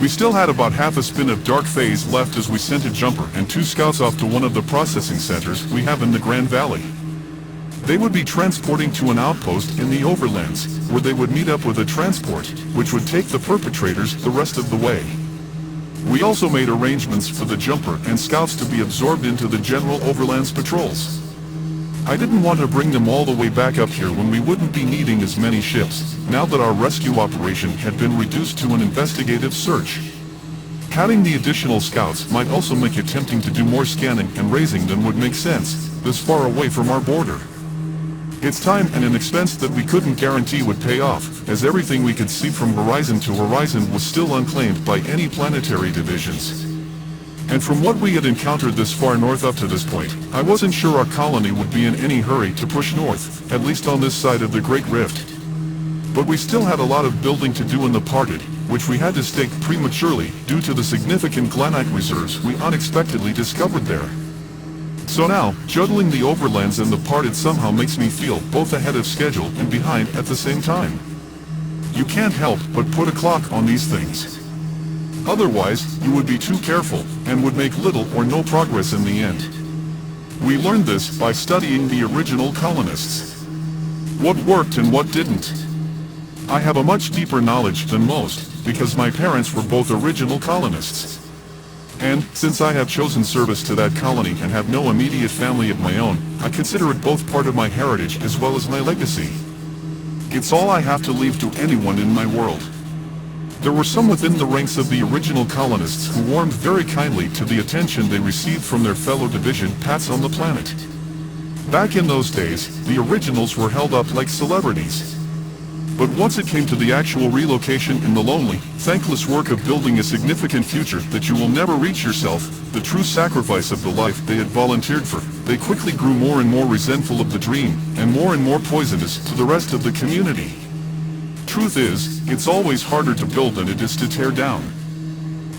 We still had about half a spin of dark phase left as we sent a jumper and 2 scouts off to one of the processing centers we have in the Grand Valley. They would be transporting to an outpost in the overlands, where they would meet up with a transport, which would take the perpetrators the rest of the way. We also made arrangements for the jumper and scouts to be absorbed into the general overlands patrols. I didn't want to bring them all the way back up here when we wouldn't be needing as many ships, now that our rescue operation had been reduced to an investigative search. Having the additional scouts might also make it tempting to do more scanning and raising than would make sense, this far away from our border. It's time and an expense that we couldn't guarantee would pay off, as everything we could see from horizon to horizon was still unclaimed by any planetary divisions. And from what we had encountered this far north up to this point, I wasn't sure our colony would be in any hurry to push north, at least on this side of the Great Rift. But we still had a lot of building to do in the Parted, which we had to stake prematurely due to the significant Glannite reserves we unexpectedly discovered there. So now, juggling the overlands and the Parted somehow makes me feel both ahead of schedule and behind at the same time. You can't help but put a clock on these things. Otherwise, you would be too careful, and would make little or no progress in the end. We learned this by studying the original colonists. What worked and what didn't. I have a much deeper knowledge than most, because my parents were both original colonists. And, since I have chosen service to that colony and have no immediate family of my own, I consider it both part of my heritage as well as my legacy. It's all I have to leave to anyone in my world. There were some within the ranks of the original colonists who warmed very kindly to the attention they received from their fellow division pats on the planet. Back in those days, the originals were held up like celebrities. But once it came to the actual relocation in the lonely, thankless work of building a significant future that you will never reach yourself, the true sacrifice of the life they had volunteered for, they quickly grew more and more resentful of the dream, and more poisonous to the rest of the community. Truth is, it's always harder to build than it is to tear down.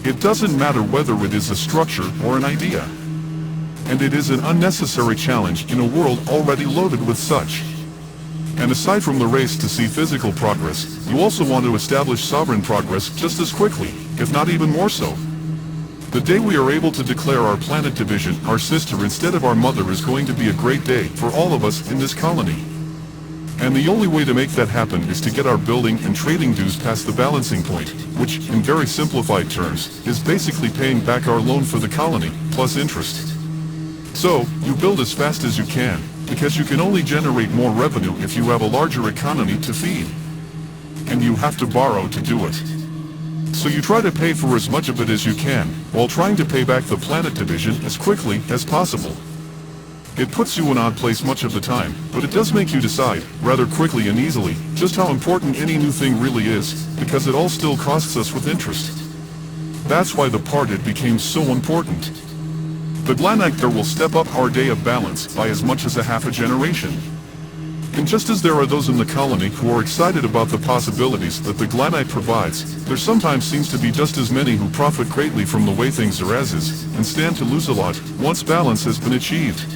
It doesn't matter whether it is a structure or an idea. And it is an unnecessary challenge in a world already loaded with such. And aside from the race to see physical progress, you also want to establish sovereign progress just as quickly, if not even more so. The day we are able to declare our planet division our sister instead of our mother is going to be a great day for all of us in this colony. And the only way to make that happen is to get our building and trading dues past the balancing point, which, in very simplified terms, is basically paying back our loan for the colony, plus interest. So, you build as fast as you can, because you can only generate more revenue if you have a larger economy to feed. And you have to borrow to do it. So you try to pay for as much of it as you can, while trying to pay back the planet division as quickly as possible. It puts you in an odd place much of the time, but it does make you decide, rather quickly and easily, just how important any new thing really is, because it all still costs us with interest. That's why the Parted became so important. The Glannite there will step up our day of balance by as much as a half a generation. And just as there are those in the colony who are excited about the possibilities that the Glannite provides, there sometimes seems to be just as many who profit greatly from the way things are as is, and stand to lose a lot once balance has been achieved.